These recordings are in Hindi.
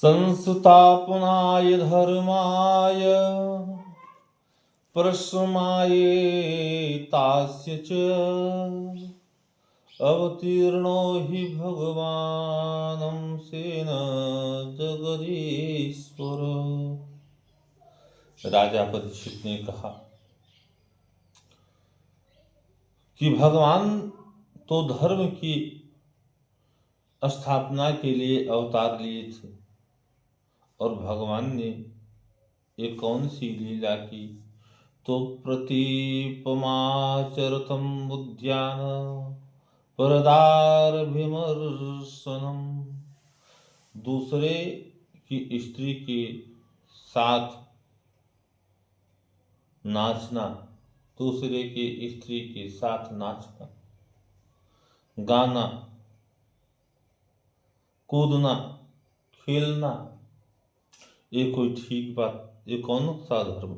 संस्थापनाय धर्माय परश्रमाय तास्य च अवतीर्णो हि भगवानं सेन जगदीश्वर। राजा परीक्षित ने कहा कि भगवान तो धर्म की स्थापना के लिए अवतार लिए थे, और भगवान ने एक कौन सी लीला की? तो प्रतीपमाचरतम उद्यान परदार विमर्शनम। दूसरे की स्त्री के साथ नाचना, दूसरे की स्त्री के साथ नाचना, गाना, कूदना, खेलना, ये कोई ठीक बात? ये कौन सा धर्म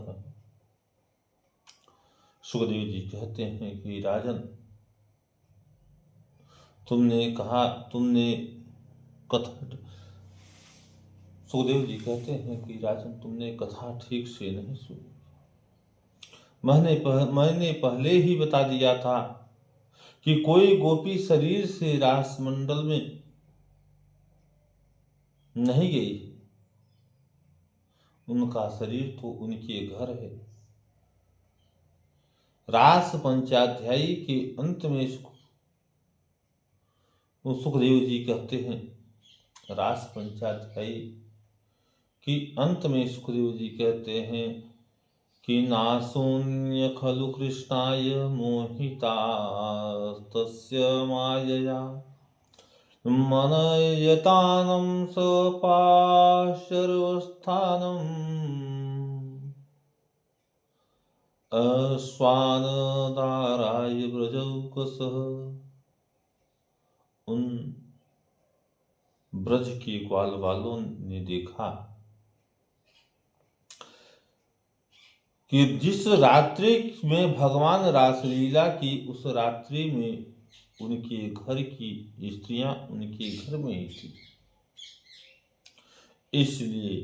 है? सुखदेव जी कहते हैं कि राजन, सुखदेव जी कहते हैं कि राजन, तुमने कथा ठीक से नहीं सुनी। मैंने पहले ही बता दिया था कि कोई गोपी शरीर से रासमंडल में नहीं गई, उनका शरीर तो उनके घर है। रास पंचाध्यायी के अंत में सुखदेव जी कहते हैं, रास पंचाध्यायी के अंत में सुखदेव जी कहते हैं कि नाशून्य खलु कृष्णाय मोहिता तस्य मायया मनयतानं सपाशर्वस्थानम् अश्वानदाराय ब्रजौकसः। उन ब्रज के ग्वाल वालों ने देखा कि जिस रात्रि में भगवान रासलीला की, उस रात्रि में उनके घर की स्त्रियां उनके घर में ही थी, इसलिए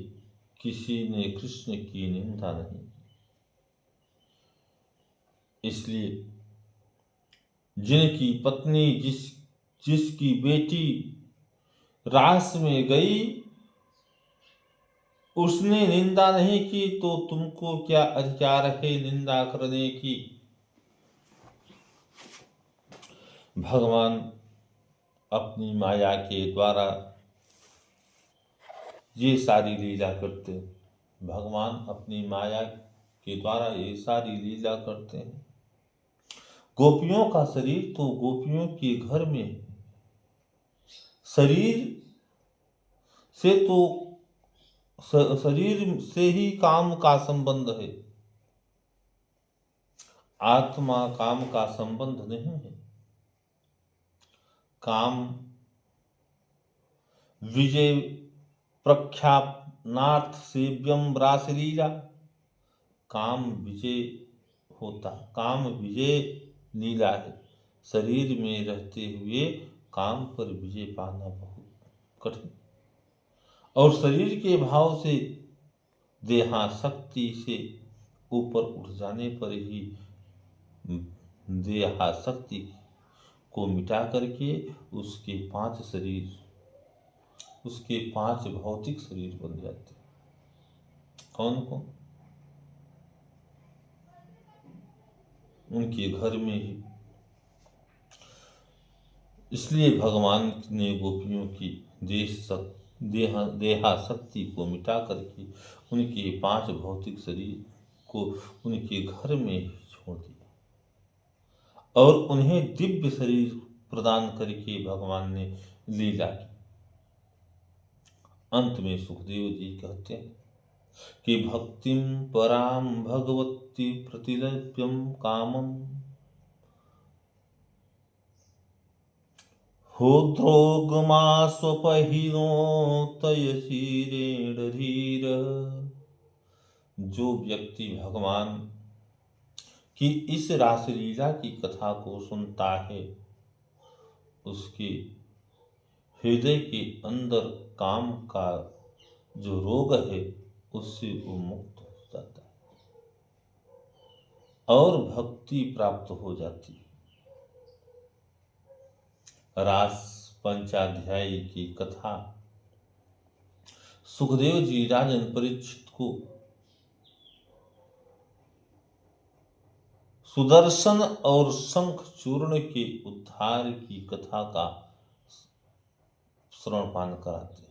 किसी ने कृष्ण की निंदा नहीं की। इसलिए जिनकी पत्नी जिसकी बेटी रास में गई, उसने निंदा नहीं की, तो तुमको क्या अधिकार है निंदा करने की? भगवान अपनी माया के द्वारा ये सारी लीला करते हैं। भगवान अपनी माया के द्वारा ये सारी लीला करते हैं। गोपियों का शरीर तो गोपियों के घर में है। शरीर से ही काम का संबंध है, आत्मा काम का संबंध नहीं है। काम विजय प्रख्यापनार्थ सेव्यम रासलीला, काम विजय लीला है। शरीर में रहते हुए काम पर विजय पाना बहुत कठिन, और शरीर के भाव से देहासक्ति से ऊपर उठ जाने पर ही देहासक्ति को मिटा करके उसके 5 भौतिक शरीर बन जाते हैं। कौन? उनके घर में ही। इसलिए भगवान ने गोपियों की देहासक्ति को मिटा करके उनके 5 भौतिक शरीर को उनके घर में ही छोड़ दिया, और उन्हें दिव्य शरीर प्रदान करके भगवान ने लीला की। अंत में सुखदेव जी कहते हैं कि भक्तिम पराम भगवती प्रतिलभ्यम कामम होद्रोगमा स्वपहिनो तयसीरेण धीर। जो व्यक्ति भगवान की इस रासलीला की कथा को सुनता है, उसके हृदय के अंदर काम का जो रोग है उससे वो मुक्त हो जाता है और भक्ति प्राप्त हो जाती है। रास पंचाध्यायी की कथा सुखदेव जी राजन परीक्षित को सुदर्शन और शंख चूर्ण के उद्धार की कथा का श्रवण पान कराते हैं।